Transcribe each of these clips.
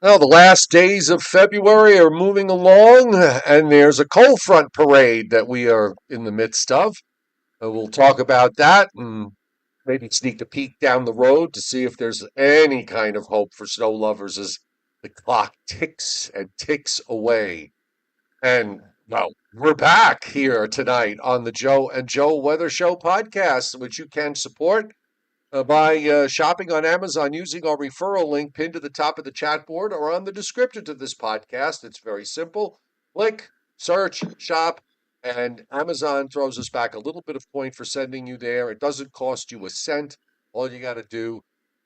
Well, the last days of February are moving along, and there's a cold front parade that we are in the midst of. We'll talk about that and maybe sneak a peek down the road to see if there's any kind of hope for snow lovers as the clock ticks and ticks away. And well, we're back here tonight on the Joe and Joe Weather Show podcast, which you can support by shopping on Amazon using our referral link pinned to the top of the chat board or on the description to this podcast. It's very simple. Click, search, shop, and Amazon throws us back a little bit of point for sending you there. It doesn't cost you a cent. All you got to do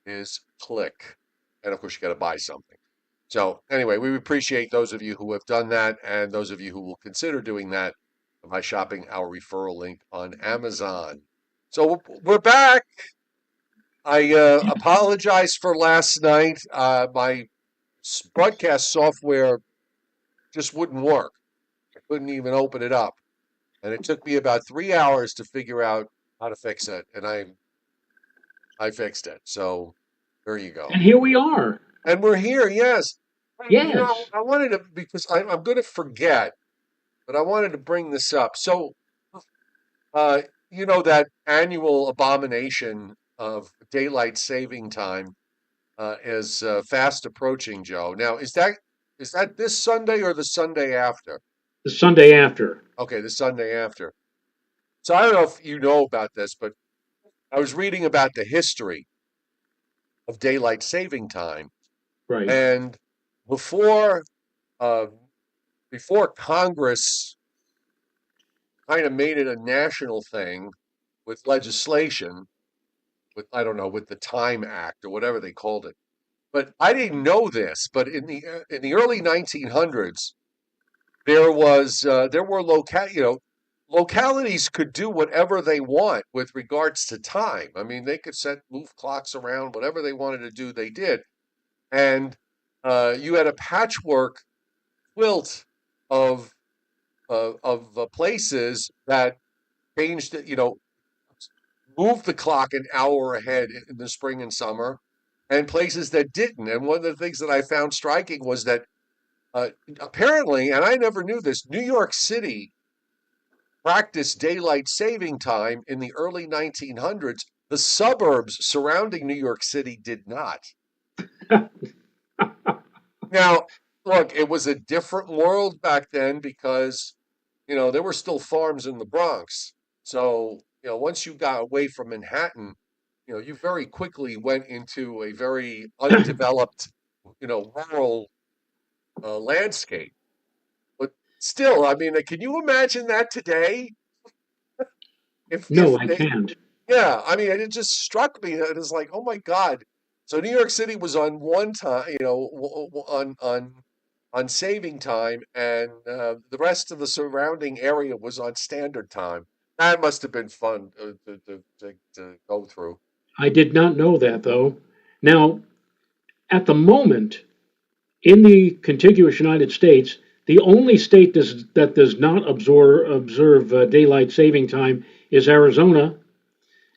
is click. And of course, you got to buy something. So, anyway, we appreciate those of you who have done that and those of you who will consider doing that by shopping our referral link on Amazon. So, we're back. I apologize for last night. My broadcast software just wouldn't work. I couldn't even open it up, and it took me about 3 hours to figure out how to fix it, and I fixed it. So there you go. And here we are. And we're here. Yes. Hey, Yes. I wanted to because I'm going to forget, but I wanted to bring this up. So, uh, that annual abomination of daylight saving time is fast approaching, Joe. Now, is that this Sunday or the Sunday after? The Sunday after. Okay, the Sunday after. So I don't know if you know about this, but I was reading about the history of daylight saving time, Right. and before uh, before Congress kind of made it a national thing with legislation, with I don't know, with the Time Act or whatever they called it. But I didn't know this, but in the early 1900s, there were localities could do whatever they want with regards to time. I mean, they could move clocks around, whatever they wanted to do, they did. And you had a patchwork quilt of places that changed it, moved the clock an hour ahead in the spring and summer, and places that didn't. And one of the things that I found striking was that uh, apparently, and I never knew this, New York City practiced daylight saving time in the early 1900s. The suburbs surrounding New York City did not. Now, look, it was a different world back then because, there were still farms in the Bronx. So, once you got away from Manhattan, you very quickly went into a very undeveloped, rural landscape. But still, I mean, can you imagine that today? No, If I they, can't. yeah, I mean, it just struck me that it's like, oh my God. So New York City was on one time, on saving time, and the rest of the surrounding area was on standard time. That must have been fun to go through. I did not know that, though. Now, at the moment, in the contiguous United States, the only state that does not observe daylight saving time is Arizona.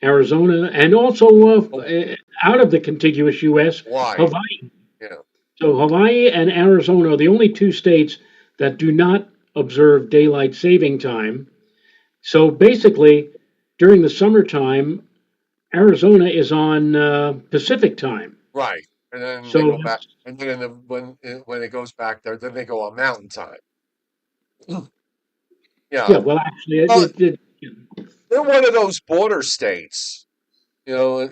Arizona, and also Oh, out of the contiguous U.S., why? Hawaii. Yeah. So Hawaii and Arizona are the only two states that do not observe daylight saving time. So basically, during the summertime, Arizona is on Pacific time. Right. And then they So go back, and then when it goes back there, then they go on mountain time. yeah, Yeah. well, actually, Well, it they're one of those border states, where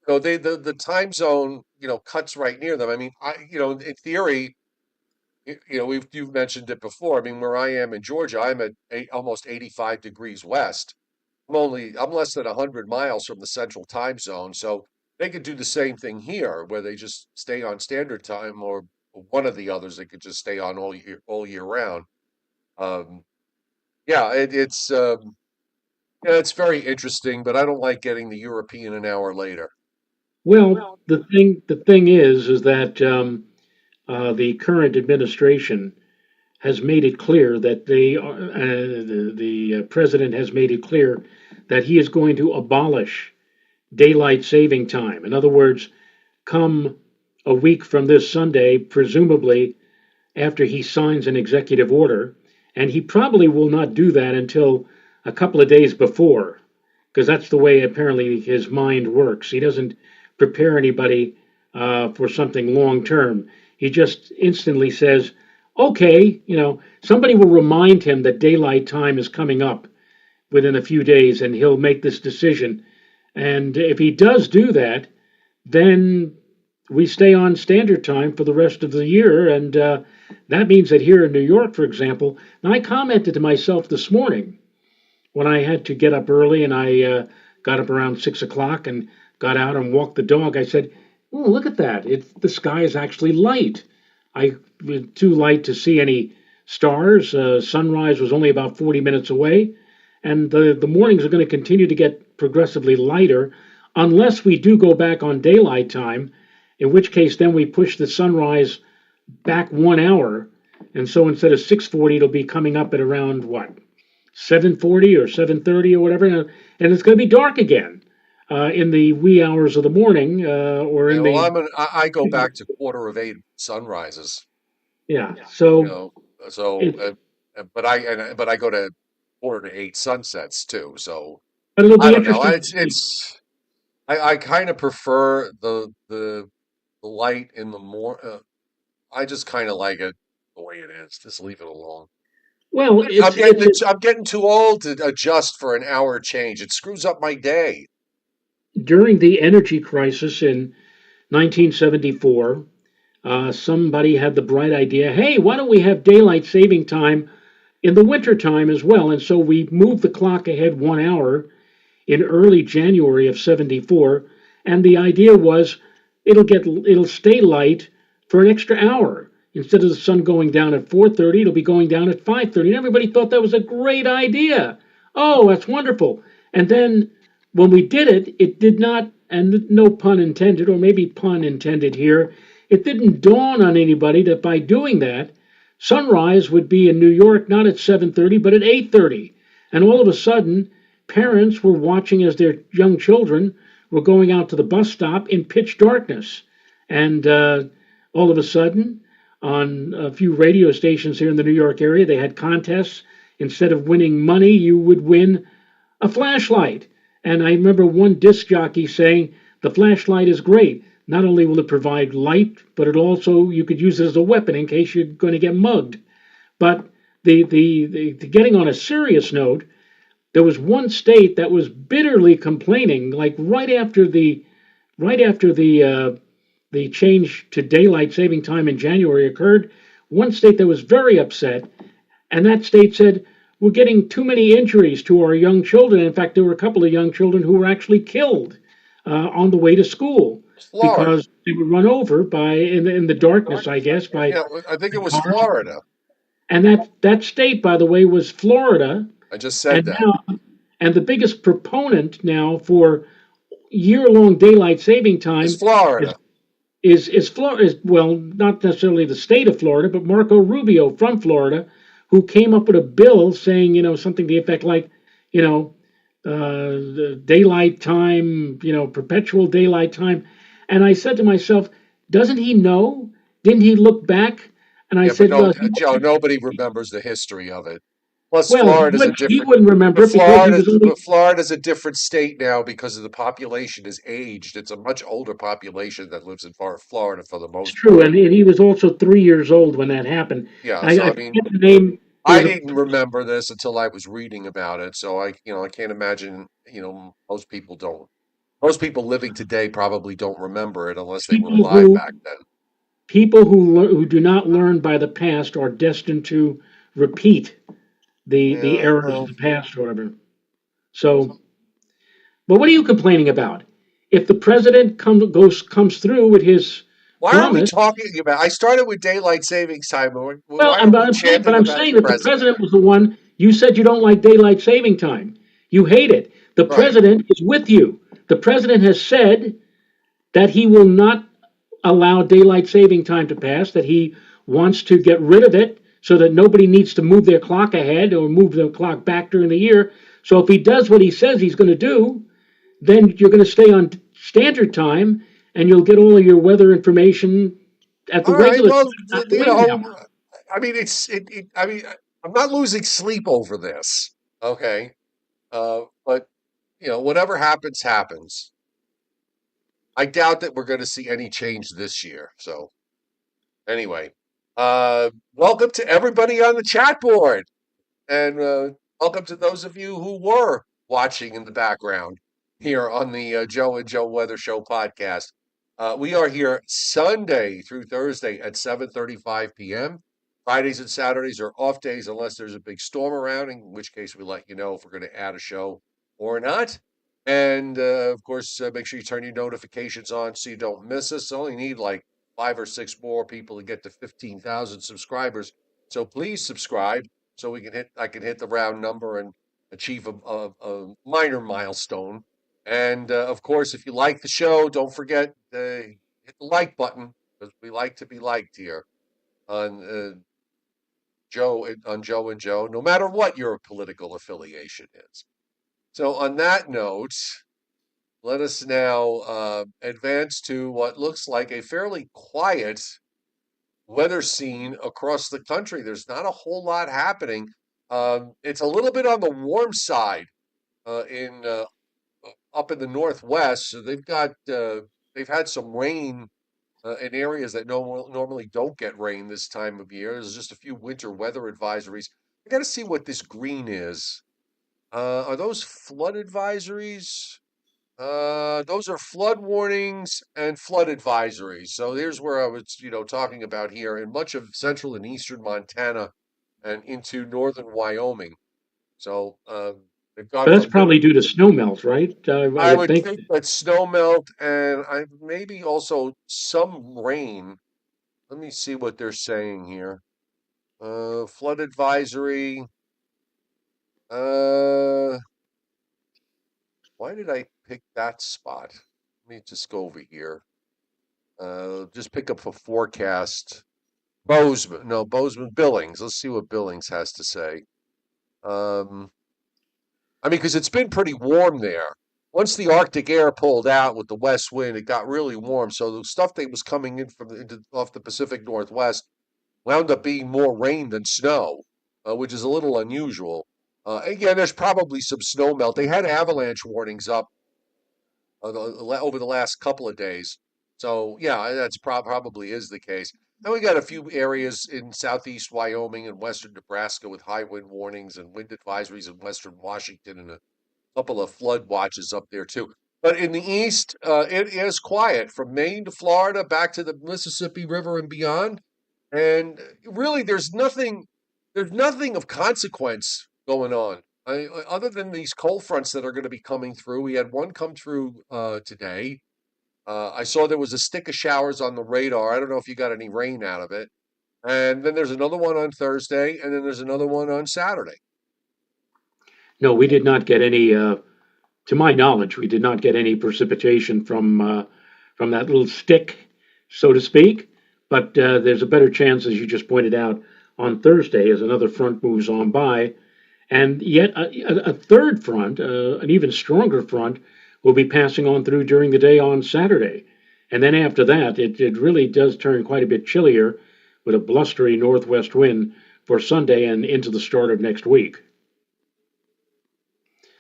the time zone cuts right near them. I mean, in theory, you've mentioned it before. I mean, where I am in Georgia, I'm at almost 85 degrees west. I'm less than 100 miles from the central time zone, so they could do the same thing here, where they just stay on standard time, or one of the others they could just stay on all year round. Um, yeah, it's very interesting, but I don't like getting the European an hour later. well, the thing is that the current administration has made it clear that the president has made it clear that he is going to abolish daylight saving time. In other words, come a week from this Sunday, presumably after he signs an executive order. And he probably will not do that until a couple of days before, because that's the way apparently his mind works. He doesn't prepare anybody for something long term. He just instantly says, okay, somebody will remind him that daylight time is coming up within a few days and he'll make this decision. And if he does do that, then we stay on standard time for the rest of the year. And that means that here in New York, for example, now I commented to myself this morning when I had to get up early and I got up around 6 o'clock and got out and walked the dog. I said, "Oh, look at that! The sky is actually light. I was too light to see any stars. Sunrise was only about 40 minutes away, and the mornings are going to continue to get progressively lighter, unless we do go back on daylight time. In which case, then we push the sunrise back 1 hour, and so instead of 6:40, it'll be coming up at around what 7:40 or 7:30 or whatever, and it's going to be dark again in the wee hours of the morning or Yeah, in well, the I go back to quarter of eight sunrises. yeah. You So know, so it but I go to quarter to eight sunsets too. So but it'll I be don't know. interesting to see. It's I kind of prefer the light in the I just kind of like it the way it is. Just leave it alone. Well, I'm getting too old to adjust for an hour change. It screws up my day. during the energy crisis in 1974. Somebody had the bright idea, hey, why don't we have daylight saving time in the winter time as well? And so we moved the clock ahead 1 hour in early January of 74. And the idea was it'll stay light for an extra hour. Instead of the sun going down at 4:30, it'll be going down at 5:30. And everybody thought that was a great idea. Oh, that's wonderful. And then when we did it, it did not, and no pun intended, or maybe pun intended here, it didn't dawn on anybody that by doing that, sunrise would be in New York not at 7:30 but at 8:30. And all of a sudden, parents were watching as their young children were going out to the bus stop in pitch darkness. And all of a sudden, on a few radio stations here in the New York area, they had contests. Instead of winning money, you would win a flashlight. And I remember one disc jockey saying, the flashlight is great. Not only will it provide light, but it also, you could use it as a weapon in case you're going to get mugged. But the getting on a serious note, there was one state that was bitterly complaining, like right after the change to daylight saving time in January occurred. One state that was very upset, and that state said, we're getting too many injuries to our young children. In fact, there were a couple of young children who were actually killed on the way to school Florida. because they were run over by in the darkness, I guess, by Yeah, I think it was cars. Florida. And that state, by the way, was Florida. I just said And that. now, and the biggest proponent now for year-long daylight saving It's time is Florida. is Florida. Well, not necessarily the state of Florida, but Marco Rubio from Florida, who came up with a bill saying, something to the effect like, you know, the daylight time, perpetual daylight time. And I said to myself, doesn't he know? Didn't he look back? And I Yeah, but said, no, well, Joe, nobody remembers the history of it. Plus, well, Florida's a he different. wouldn't remember But it because he was only. Florida's a different state now because of the population is aged. It's a much older population that lives in Florida for the It's most true, part. and he was also 3 years old when that happened. Yeah, I, so I I forget mean, the name. There I was a didn't remember this until I was reading about it. So I can't imagine. Most people don't. Most people living today probably don't remember it unless they were people alive who back then. who do not learn by the past are destined to repeat the Yeah, errors of well, the past, or whatever. So, but what are you complaining about? If the president comes through with his why are we promise, talking about? I started with daylight savings time. well, Why are we but chanting I'm about the saying that the president? president was the one. You said you don't like daylight saving time. You hate it. The Right. president is with you. The president has said that he will not allow daylight saving time to pass, that he wants to get rid of it so that nobody needs to move their clock ahead or move their clock back during the year. So if he does what he says he's going to do, then you're going to stay on standard time and you'll get all of your weather information at the All right. regular Well, time, not the you late know, hour. I mean, I mean, I'm not losing sleep over this. Okay. But whatever happens, happens. I doubt that we're going to see any change this year. So anyway, welcome to everybody on the chat board. And welcome to those of you who were watching in the background here on the Joe and Joe Weather Show podcast. We are here Sunday through Thursday at 7:35 p.m. Fridays and Saturdays are off days unless there's a big storm around, in which case we let you know if we're going to add a show or not. And of course, make sure you turn your notifications on so you don't miss us. Only need like 5 or 6 more people to get to 15,000 subscribers. So please subscribe so I can hit the round number and achieve a minor milestone. And of course, if you like the show, don't forget hit the like button because we like to be liked here on Joe and Joe, no matter what your political affiliation is. So on that note, let us now advance to what looks like a fairly quiet weather scene across the country. There's not a whole lot happening. It's a little bit on the warm side in up in the Northwest. So they've had some rain in areas that normally don't get rain this time of year. There's just a few winter weather advisories. I got to see what this green is. Are those flood advisories? Those are flood warnings and flood advisories. So here's where I was, talking about here in much of central and eastern Montana and into northern Wyoming. So they've gone But that's from probably due to snow melt, right? I I would would think. think that snow melt and maybe also some rain. Let me see what they're saying here. Flood advisory. Uh, why did I pick that spot? Let me just go over here. Just pick up a forecast. Bozeman, no, Bozeman Billings. Let's see what Billings has to say. Um, I mean, because it's been pretty warm there. Once the Arctic air pulled out with the west wind, it got really warm. So the stuff that was coming in off the Pacific Northwest wound up being more rain than snow, which is a little unusual. Again, there's probably some snow melt. They had avalanche warnings up over the last couple of days. So yeah, that's probably is the case. And we got a few areas in southeast Wyoming and western Nebraska with high wind warnings and wind advisories in western Washington and a couple of flood watches up there too. But in the east, it is quiet from Maine to Florida, back to the Mississippi River and beyond. And really, there's nothing of consequence going on. Other than these cold fronts that are going to be coming through, we had one come through today. I saw there was a stick of showers on the radar. I don't know if you got any rain out of it. And then there's another one on Thursday, and then there's another one on Saturday. No, we did not get any. To my knowledge, we did not get any precipitation from that little stick, so to speak. But there's a better chance, as you just pointed out, on Thursday as another front moves on by, and yet a third front, an even stronger front, will be passing on through during the day on Saturday. And then after that, it really does turn quite a bit chillier with a blustery northwest wind for Sunday and into the start of next week.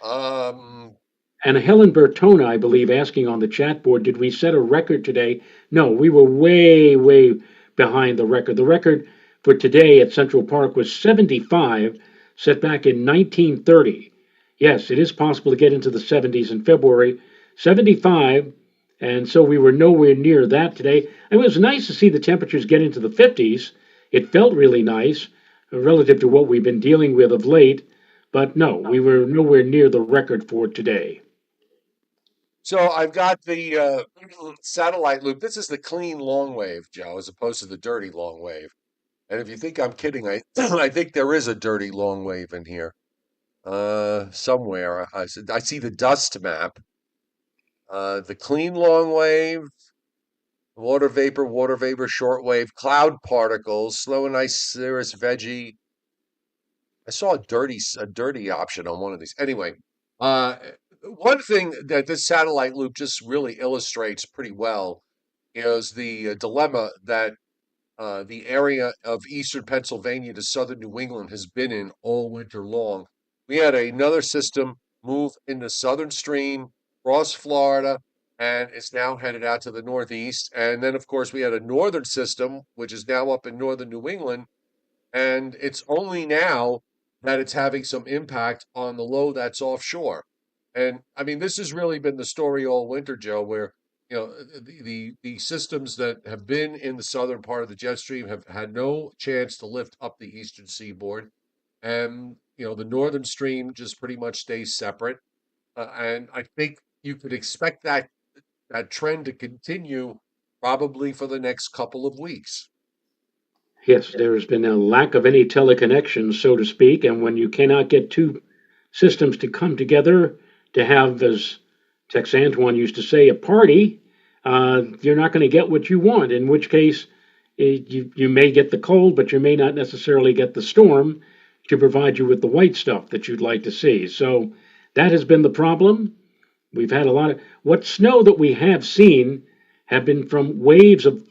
Um, And Helen Bertona, I believe, asking on the chat board, did we set a record today? No, we were way, way behind the record. The record for today at Central Park was 75, set back in 1930. Yes, it is possible to get into the 70s in February. 75, and so we were nowhere near that today. It was nice to see the temperatures get into the 50s. It felt really nice relative to what we've been dealing with of late, but no, we were nowhere near the record for today. so I've got the satellite loop. This is the clean long wave, Joe, as opposed to the dirty long wave. And if you think I'm kidding, I I think there is a dirty long wave in here somewhere. I see the dust map, the clean long wave, water vapor, short wave, cloud particles, snow and ice, cirrus, veggie. I saw a dirty option on one of these. Anyway, uh, one thing that this satellite loop just really illustrates pretty well is the dilemma that the area of eastern Pennsylvania to southern New England has been in all winter long. We had another system move into southern stream, cross Florida, and it's now headed out to the northeast. And then, of course, we had a northern system, which is now up in northern New England. And it's only now that it's having some impact on the low that's offshore. And I mean, this has really been the story all winter, Joe, where the systems that have been in the southern part of the jet stream have had no chance to lift up the eastern seaboard, and the northern stream just pretty much stays separate. And I think you could expect that trend to continue probably for the next couple of weeks. Yes, there's been a lack of any teleconnection, so to speak, and when you cannot get two systems to come together to have, as Tex Antoine used to say, a party, you're not going to get what you want. In which case, you may get the cold, but you may not necessarily get the storm to provide you with the white stuff that you'd like to see. So that has been the problem. We've had a lot of what snow that we have seen have been from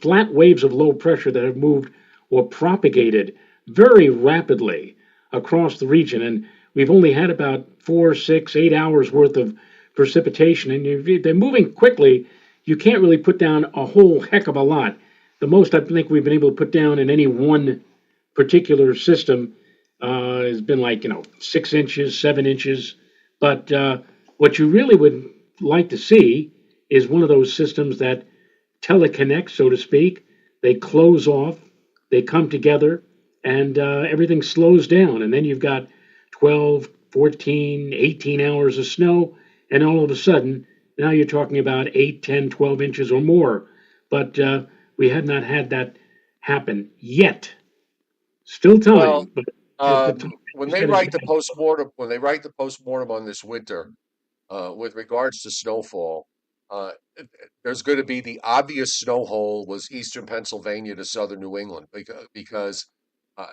flat waves of low pressure that have moved or propagated very rapidly across the region. And we've only had about 4, 6, 8 hours worth of precipitation. And if they're moving quickly, you can't really put down a whole heck of a lot. The most I think we've been able to put down in any one particular system has been like, 6 inches, 7 inches. But what you really would like to see is one of those systems that teleconnect, so to speak. They close off, they come together, and everything slows down. And then you've got 12, 14, 18 hours of snow, and all of a sudden, now you're talking about 8, 10, 12 inches or more. But we have not had that happen yet. Still Well, time, but the time when you they said is write the postmortem, on this winter, with regards to snowfall, there's going to be the obvious snow hole was eastern Pennsylvania to southern New England because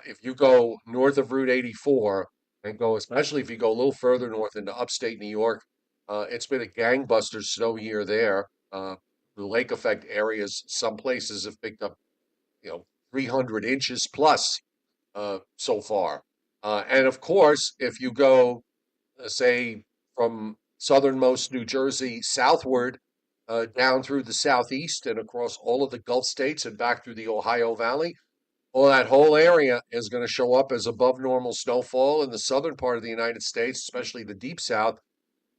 if you go north of Route 84 and go, especially if you go a little further north into upstate New York, it's been a gangbuster snow year there. The lake effect areas, some places have picked up, 300 inches plus so far. And of course, if you go, say, from southernmost New Jersey southward, down through the southeast and across all of the Gulf states and back through the Ohio Valley, well, that whole area is going to show up as above normal snowfall in the southern part of the United States, especially the deep south,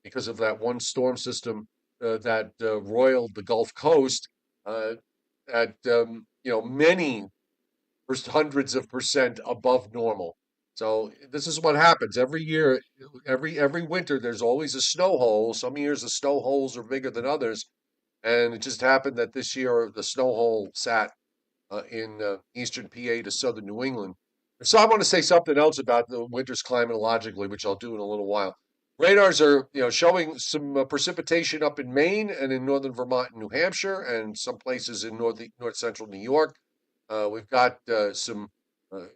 because of that one storm system that roiled the Gulf Coast uh, at many hundreds of percent above normal. So this is what happens every year. Every winter, there's always a snow hole. Some years the snow holes are bigger than others, and it just happened that this year the snow hole sat in eastern PA to southern New England. So I want to say something else about the winters climatologically, which I'll do in a little while. Radars are, showing some precipitation up in Maine and in northern Vermont and New Hampshire, and some places in north central New York. We've got some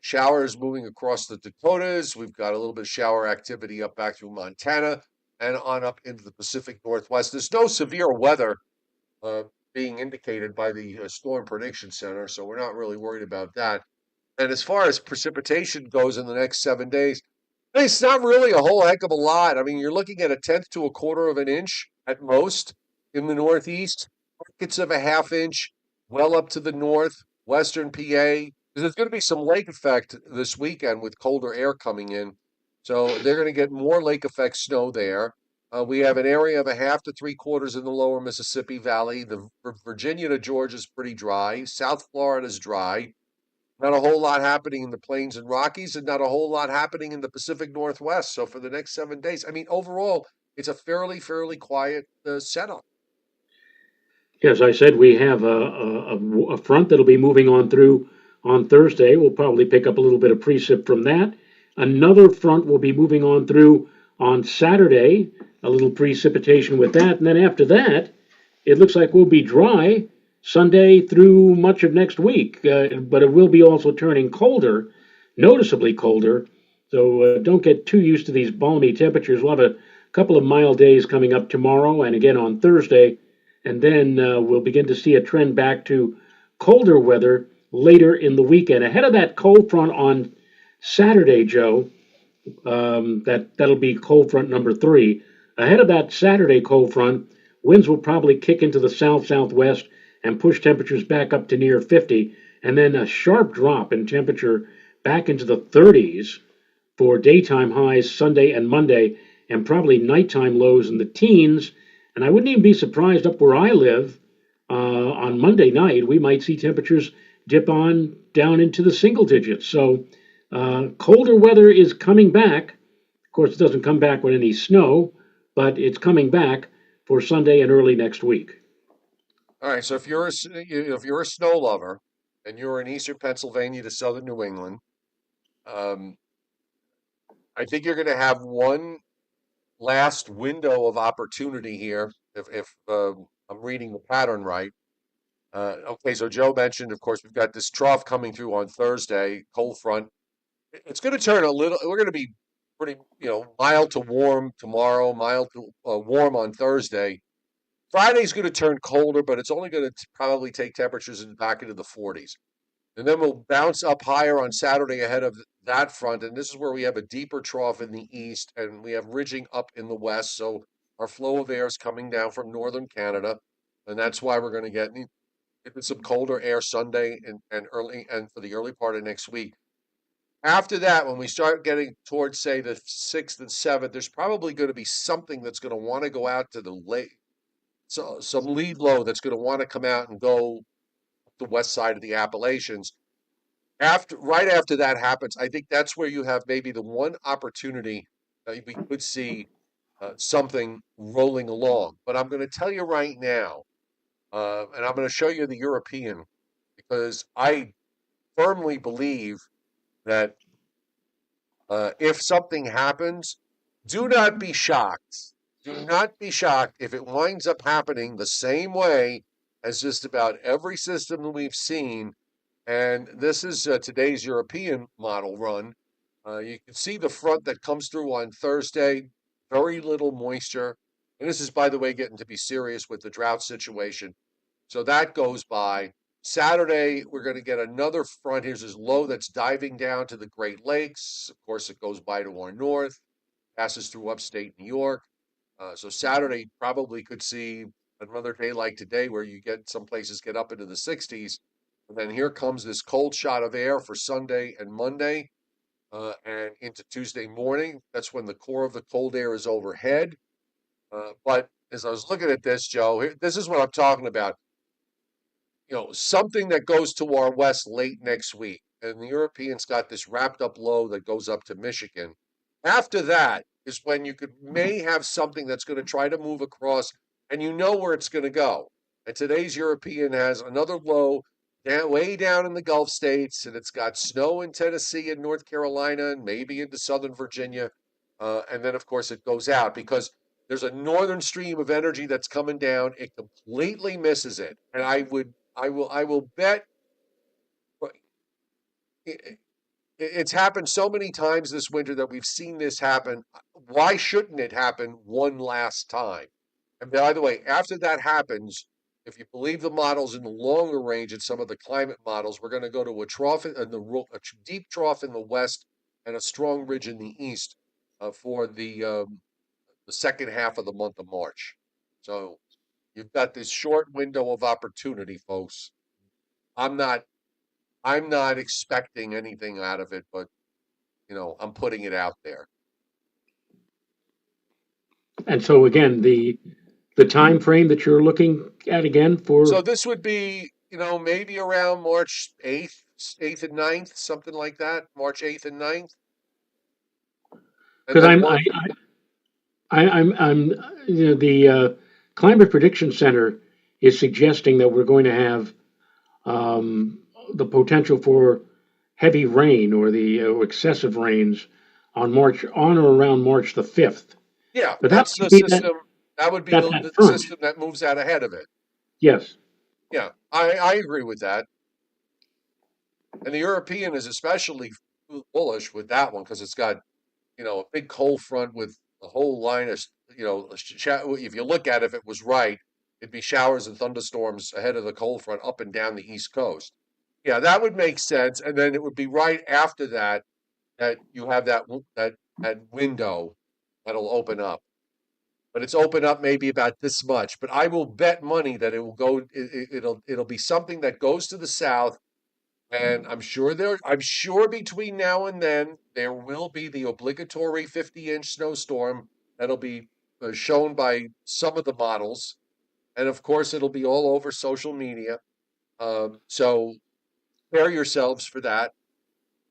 showers moving across the Dakotas. We've got a little bit of shower activity up back through Montana and on up into the Pacific Northwest. There's no severe weather uh, being indicated by the Storm Prediction Center, so we're not really worried about that. And as far as precipitation goes in the next 7 days, it's not really a whole heck of a lot. I mean, you're looking at a tenth to a quarter of an inch at most in the Northeast, pockets of a half inch, well up to the north, western PA. There's going to be some lake effect this weekend with colder air coming in. So they're going to get more lake effect snow there. We have an area of a half to 3/4 in the lower Mississippi Valley. The Virginia to Georgia is pretty dry. South Florida is dry. Not a whole lot happening in the Plains and Rockies, and not a whole lot happening in the Pacific Northwest. So for the next 7 days, I mean, overall, it's a fairly quiet setup. Yes, I said we have a front that'll be moving on through on Thursday. We'll probably pick up a little bit of precip from that. Another front will be moving on through on Saturday, a little precipitation with that. And then after that, it looks like we'll be dry Sunday through much of next week. But it will be also turning colder, noticeably colder. So don't get too used to these balmy temperatures. We'll have a couple of mild days coming up tomorrow and again on Thursday, and then we'll begin to see a trend back to colder weather later in the weekend. Ahead of that cold front on Saturday, Joe, that'll be cold front number three. Ahead of that Saturday cold front, winds will probably kick into the south southwest and push temperatures back up to near 50, and then a sharp drop in temperature back into the 30s for daytime highs Sunday and Monday, and probably nighttime lows in the teens. And I wouldn't even be surprised up where I live on Monday night, we might see temperatures dip on down into the single digits. So colder weather is coming back. Of course, it doesn't come back with any snow, but it's coming back for Sunday and early next week. All right, so if you're a snow lover and you're in eastern Pennsylvania to southern New England, um, I think you're going to have one last window of opportunity here. If I'm reading the pattern right. Okay, so Joe mentioned, of course, we've got this trough coming through on Thursday, cold front. It's going to turn a little. We're going to be pretty, mild to warm tomorrow, mild to warm on Thursday. Friday's going to turn colder, but it's only going to probably take temperatures back into the 40s. And then we'll bounce up higher on Saturday ahead of that front. And this is where we have a deeper trough in the east and we have ridging up in the west. So our flow of air is coming down from northern Canada. And that's why we're going to get some colder air Sunday and early and for the early part of next week. After that, when we start getting towards, say, the 6th and 7th, there's probably going to be something that's going to want to go out to the lake. So some lead low that's going to want to come out and go the west side of the Appalachians. Right after that happens, I think that's where you have maybe the one opportunity that we could see something rolling along. But I'm going to tell you right now, and I'm going to show you the European because I firmly believe that if something happens, do not be shocked. Do not be shocked if it winds up happening the same way as just about every system that we've seen. And this is today's European model run. You can see the front that comes through on Thursday, very little moisture. And this is, by the way, getting to be serious with the drought situation. So that goes by. Saturday, we're going to get another front. Here's this low that's diving down to the Great Lakes. Of course, it goes by to our north, passes through upstate New York. So Saturday probably could see another day like today where you get some places get up into the 60s. And then here comes this cold shot of air for Sunday and Monday and into Tuesday morning. That's when the core of the cold air is overhead. But as I was looking at this, Joe, this is what I'm talking about. Something that goes to our west late next week. And the Europeans got this wrapped up low that goes up to Michigan. After that is when you may have something that's going to try to move across, and you know where it's going to go. And today's European has another low way down in the Gulf states, and it's got snow in Tennessee and North Carolina, and maybe into Southern Virginia. And then, of course, it goes out because there's a northern stream of energy that's coming down. It completely misses it, and I will bet it's happened so many times this winter that we've seen this happen. Why shouldn't it happen one last time? And by the way, after that happens, if you believe the models in the longer range and some of the climate models, we're going to go to a trough in a deep trough in the west and a strong ridge in the east for the second half of the month of March. So you've got this short window of opportunity, folks. I'm not I'm not expecting anything out of it, but I'm putting it out there. And so again, the time frame that you're looking at again So for, this would be, maybe around March 8th and 9th, something like that. March 8th and 9th. And because then one I'm the Climate Prediction Center is suggesting that we're going to have um, the potential for heavy rain or the excessive rains on or around March the 5th. yeah, But that that's might the be that system. That would be that the, that the front. system that moves out ahead of it. Yes. Yeah, I agree with that. And the European is especially bullish with that one because it's got, a big cold front with a whole line of, if you look at it, if it was right, it'd be showers and thunderstorms ahead of the cold front up and down the East Coast. Yeah, that would make sense. And then it would be right after that that you have that window that'll open up. But it's open up maybe about this much. But I will bet money that it will go. It'll be something that goes to the south, and I'm sure between now and then there will be the obligatory 50-inch snowstorm that'll be shown by some of the models, and of course it'll be all over social media. So prepare yourselves for that,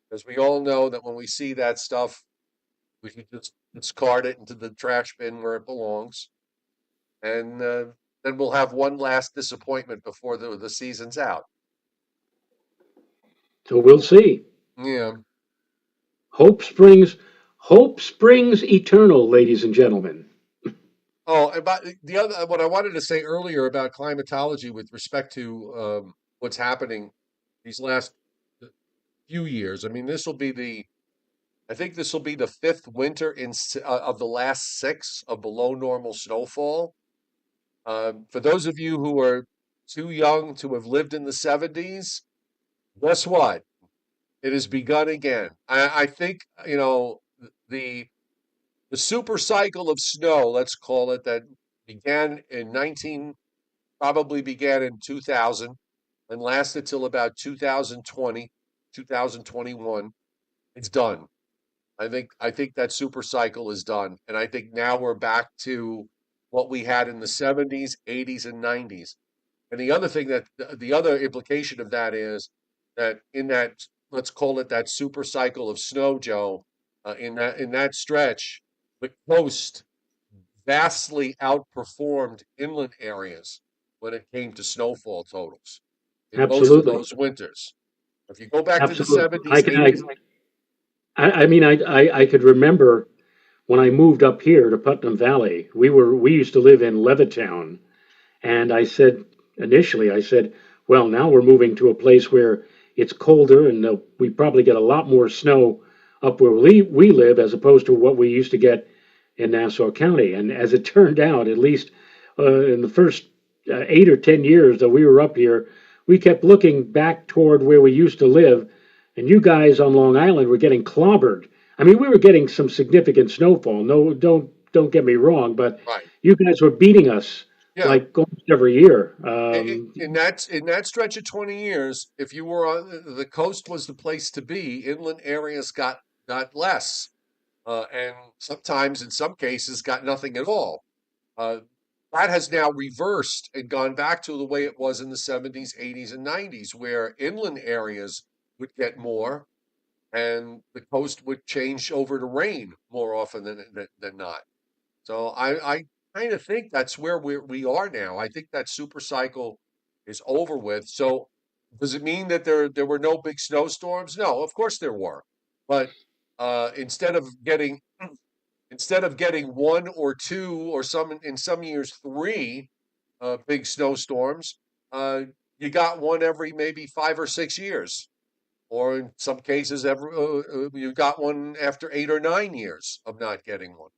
because we all know that when we see that stuff, we can just discard it into the trash bin where it belongs, and then we'll have one last disappointment before the season's out. So we'll see. Yeah. Hope springs, hope springs eternal, ladies and gentlemen. Oh, about the other, what I wanted to say earlier about climatology with respect to what's happening these last few years. I mean, I think this will be the fifth winter of the last six of below normal snowfall. For those of you who are too young to have lived in the 70s, guess what? It has begun again. I think, the the super cycle of snow, let's call it, that began in 19, probably began in 2000 and lasted till about 2020, 2021. It's done. I think that super cycle is done. And I think now we're back to what we had in the 70s, 80s, and 90s. And the other implication of that is that in that, let's call it that super cycle of snow, Joe, in that stretch, the coast vastly outperformed inland areas when it came to snowfall totals in most of Absolutely. those winters. If you go back to the Absolutely. 70s, 80s, I mean, I could remember when I moved up here to Putnam Valley, we used to live in Levittown. And I said, initially, I said, well, now we're moving to a place where it's colder and we probably get a lot more snow up where we live as opposed to what we used to get in Nassau County. And as it turned out, at least in the first 8 or 10 years that we were up here, we kept looking back toward where we used to live. And you guys on Long Island were getting clobbered. I mean, we were getting some significant snowfall. No, don't get me wrong, but right? you guys were beating us Yeah. like almost every year. In that stretch of 20 years, if you were on the coast was the place to be, inland areas got less, and sometimes in some cases got nothing at all. Uh, that has now reversed and gone back to the way it was in the 70s, 80s, and 90s, where inland areas would get more and the coast would change over to rain more often than not. So I kind of think that's where we are now. I think that super cycle is over with. So does it mean that there were no big snowstorms? No, of course there were. But uh, instead of getting instead of getting one or two, or in some years three big snowstorms, uh, you got one every maybe 5 or 6 years, or in some cases you got one after 8 or 9 years of not getting one.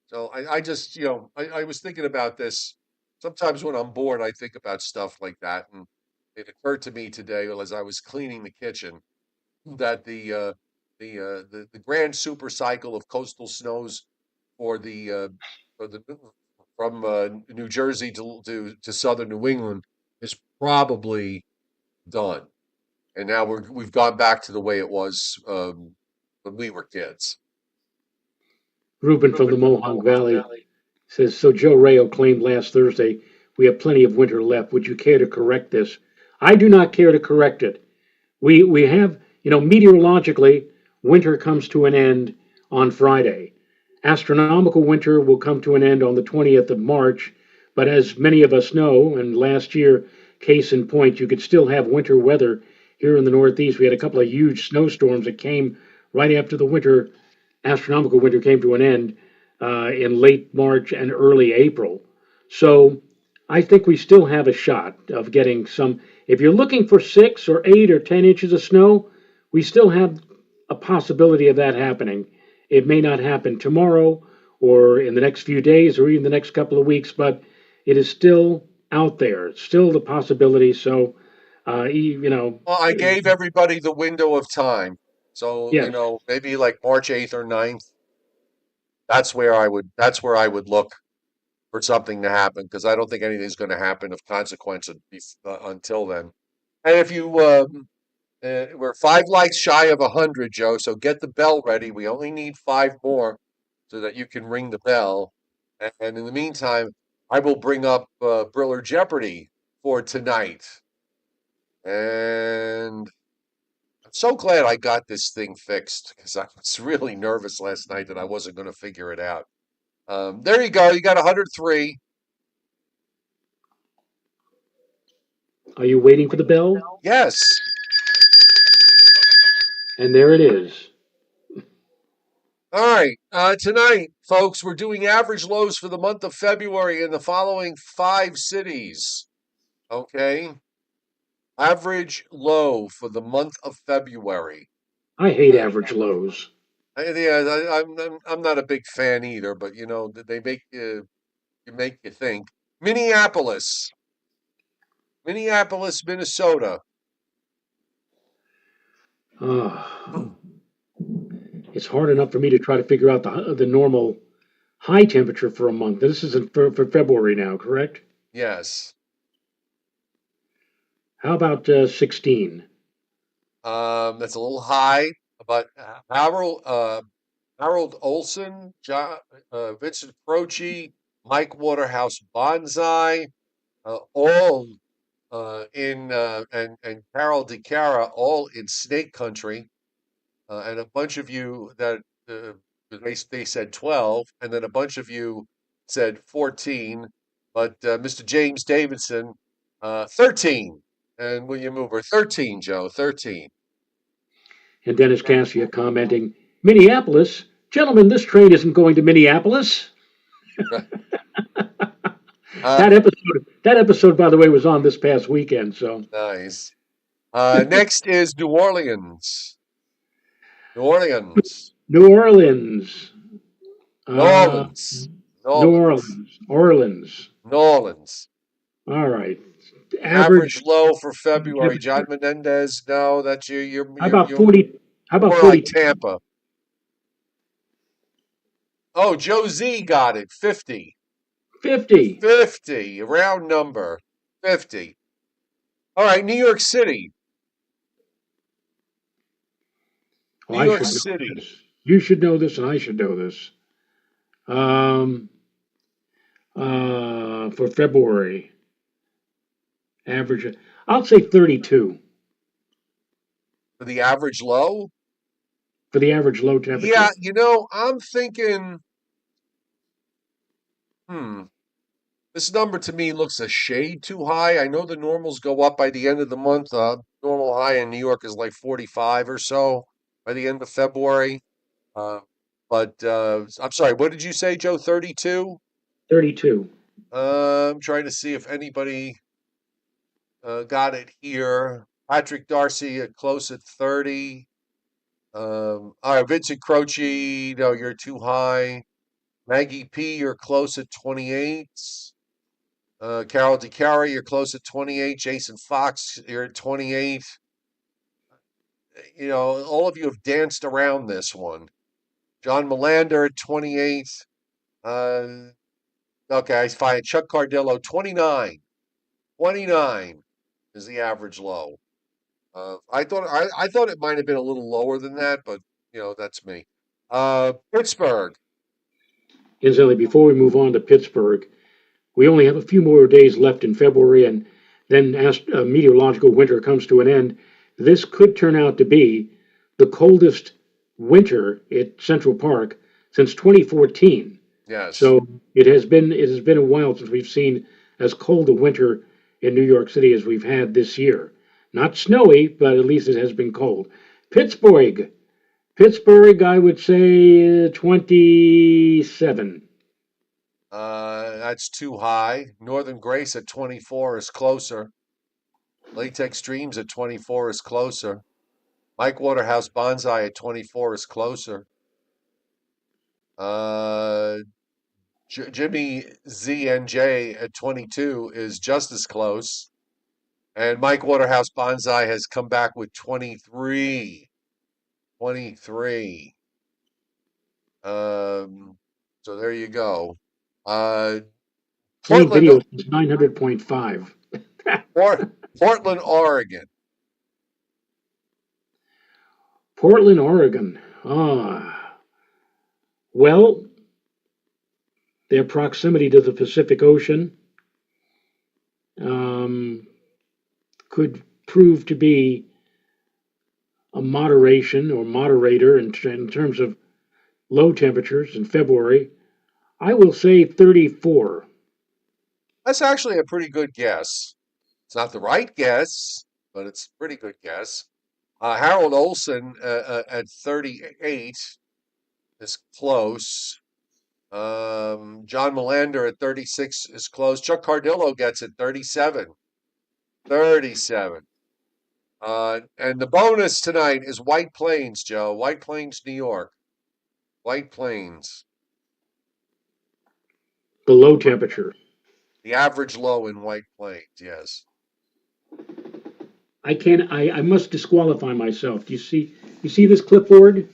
So I just, I was thinking about this. Sometimes when I'm bored, I think about stuff like that. And it occurred to me today, as I was cleaning the kitchen, that the grand super cycle of coastal snows for the from New Jersey to southern New England is probably done. And now we've gone back to the way it was when we were kids. Ruben from the Mohawk Valley says, so Joe Rayo claimed last Thursday we have plenty of winter left. Would you care to correct this? I do not care to correct it. We have, meteorologically, winter comes to an end on Friday. Astronomical winter will come to an end on the 20th of March, but as many of us know, and last year, case in point, you could still have winter weather here in the Northeast. We had a couple of huge snowstorms that came right after the astronomical winter came to an end in late March and early April. So I think we still have a shot of getting some. If you're looking for 6 or 8 or 10 inches of snow, we still have a possibility of that happening. It may not happen tomorrow or in the next few days or even the next couple of weeks, but it is still out there. It's still the possibility. So, you know, Well, I gave everybody the window of time. So, yes, maybe like March 8th or 9th. That's where I would look for something to happen because I don't think anything's going to happen of consequence until then. And if we're 5 likes shy of 100, Joe, so get the bell ready. We only need five more so that you can ring the bell. And in the meantime, I will bring up Briller Jeopardy for tonight. And I'm so glad I got this thing fixed because I was really nervous last night that I wasn't going to figure it out. There you go. You got 103. are you waiting for the bell? Yes. And there it is. All right. Tonight, folks, we're doing average lows for the month of February in the following five cities. Okay. Average low for the month of February. I hate average lows. Yeah, I'm not a big fan either, but they make you think. Minneapolis, Minneapolis, Minnesota. Uh, it's hard enough for me to try to figure out the normal high temperature for a month. This is for February now, correct? Yes. How about 16? That's a little high, but Harold Olson, Vincent Croce, Mike Waterhouse Bonsai, all in and Carol DeCara, all in Snake Country, and a bunch of you that they said 12, and then a bunch of you said 14, but Mr. James Davidson, 13, and William Hoover, 13, Joe, 13. And Dennis Cassia commenting, Minneapolis? Gentlemen, this train isn't going to Minneapolis. Uh, That episode, by the way, was on this past weekend. So nice. Next is New Orleans. New Orleans. New Orleans, New uh, Orleans. New New Orleans. Orleans, Orleans. New Orleans. All right, Average average low for February. John temperature. Menendez. No, that's you. You're How you're about you're 40? How about more like 42? Tampa. Oh, Joe Z got it. 50. 50. 50. Round number. 50. All right, New York City. Oh, New I York should know City. this. You should know this, and I should know this. Um, for February, average. I'll say 32 For the average low. for the average low Yeah, temperature. I'm thinking, hmm, this number to me looks a shade too high. I know the normals go up by the end of the month. Normal high in New York is like 45 or so by the end of February. Uh, but I'm sorry, what did you say, Joe? 32? 32. I'm trying to see if anybody got it here. Patrick Darcy close at 30. All right, Vincent Croce, no, you're too high. Maggie P, you're close at 28. Carol DeCarry, you're close at 28. Jason Fox, you're at 28. All of you have danced around this one. John Melander at 28. Uh, okay, I find Chuck Cardillo, 29. 29 is the average low. I thought it might have been a little lower than that, but that's me. Pittsburgh. Incidentally, before we move on to Pittsburgh, we only have a few more days left in February, and then as meteorological winter comes to an end, this could turn out to be the coldest winter at Central Park since 2014. Yes. So it has been a while since we've seen as cold a winter in New York City as we've had this year. Not snowy, but at least it has been cold. Pittsburgh, Pittsburgh, I would say 27. That's too high. Northern Grace at 24 is closer. Latex Dreams at 24 is closer. Mike Waterhouse Bonsai at 24 is closer. Uh, Jimmy Z and J at 22 is just as close. And Mike Waterhouse Bonsai has come back with 23. 23. Um, so there you go. Uh, Same Portland, video is 900.5. Port, Portland, Oregon. Portland, Oregon. Ah, well, their proximity to the Pacific Ocean um, could prove to be a moderation or moderator in terms of low temperatures in February. I will say 34. That's actually a pretty good guess. It's not the right guess, but it's a pretty good guess. Harold Olson at 38 is close. John Melander at 36 is close. Chuck Cardillo gets it 37. 37. And the bonus tonight is White Plains, Joe. White Plains, New York. White Plains. The low temperature. The average low in White Plains, yes. I can I must disqualify myself. Do you see this clipboard?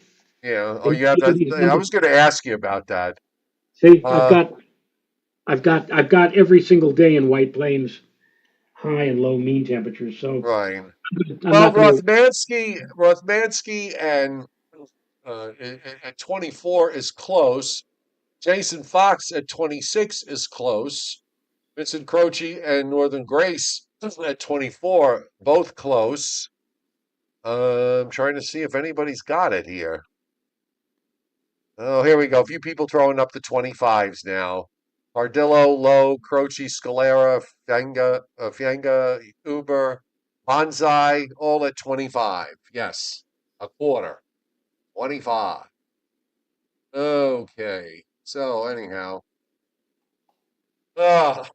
Yeah. Oh, Can you you have see that. these I numbers? was going to ask you about that. See, Uh, I've got every single day in White Plains high and low mean temperatures. So right. I'm Well, not going to. Rothmansky, and at 24 is close. Jason Fox at 26 is close. Vincent Croce and Northern Grace at 24, both close. I'm trying to see if anybody's got it here. Oh, here we go. A few people throwing up the 25s now. Pardillo, Lowe, Croce, Scalera, Fienga, Uber, Bonsai, all at 25. Yes, a quarter. 25. Okay. So anyhow, it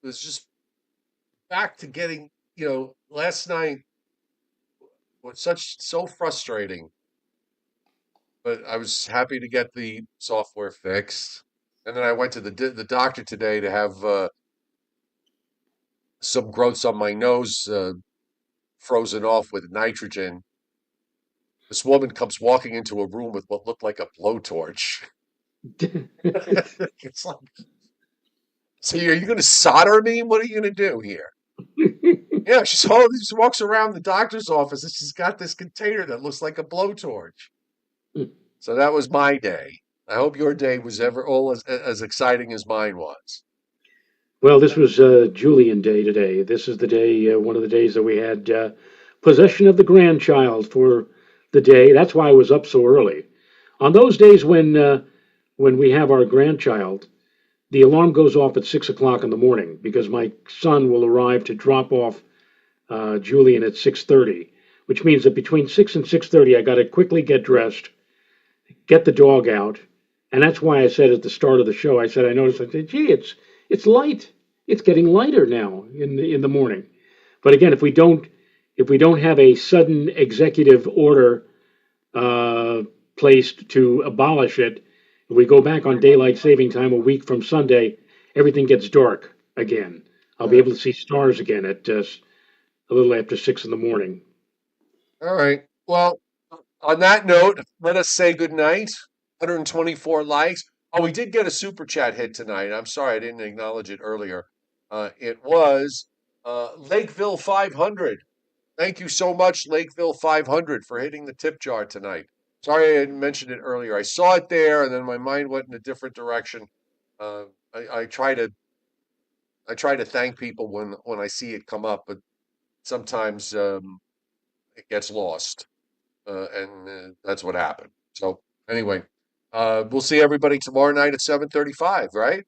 was just back to getting, last night was so frustrating, but I was happy to get the software fixed. And then I went to the doctor today to have some growths on my nose frozen off with nitrogen. This woman comes walking into a room with what looked like a blowtorch. It's like, so are you going to solder me? What are you going to do here? Yeah, she walks around the doctor's office and she's got this container that looks like a blowtorch. So that was my day. I hope your day was ever all as exciting as mine was. Well, this was Julian Day today. This is the day, one of the days that we had possession of the grandchild for the day. That's why I was up so early. On those days when we have our grandchild, the alarm goes off at 6 o'clock in the morning because my son will arrive to drop off Julian at 6:30, which means that between 6 and 6:30, I got to quickly get dressed, get the dog out, and that's why I said at the start of the show, I said I said, gee, it's light, it's getting lighter now in the morning. But again, if we don't have a sudden executive order uh, placed to abolish it, if we go back on daylight saving time a week from Sunday, everything gets dark again. I'll be Uh, able to see stars again at a little after 6 in the morning. all right. Well, on that note, let us say good night. 124 likes. Oh, we did get a super chat hit tonight. I'm sorry I didn't acknowledge it earlier. It was Lakeville 500. Thank you so much, Lakeville 500, for hitting the tip jar tonight. Sorry I didn't mention it earlier. I saw it there, and then my mind went in a different direction. Uh, I try to thank people when I see it come up, but sometimes it gets lost, and that's what happened. So anyway, we'll see everybody tomorrow night at 7:35. Right?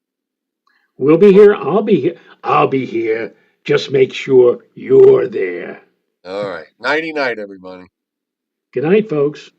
We'll be here. I'll be here. I'll be here. Just make sure you're there. All right. Nighty night, everybody. Good night, folks.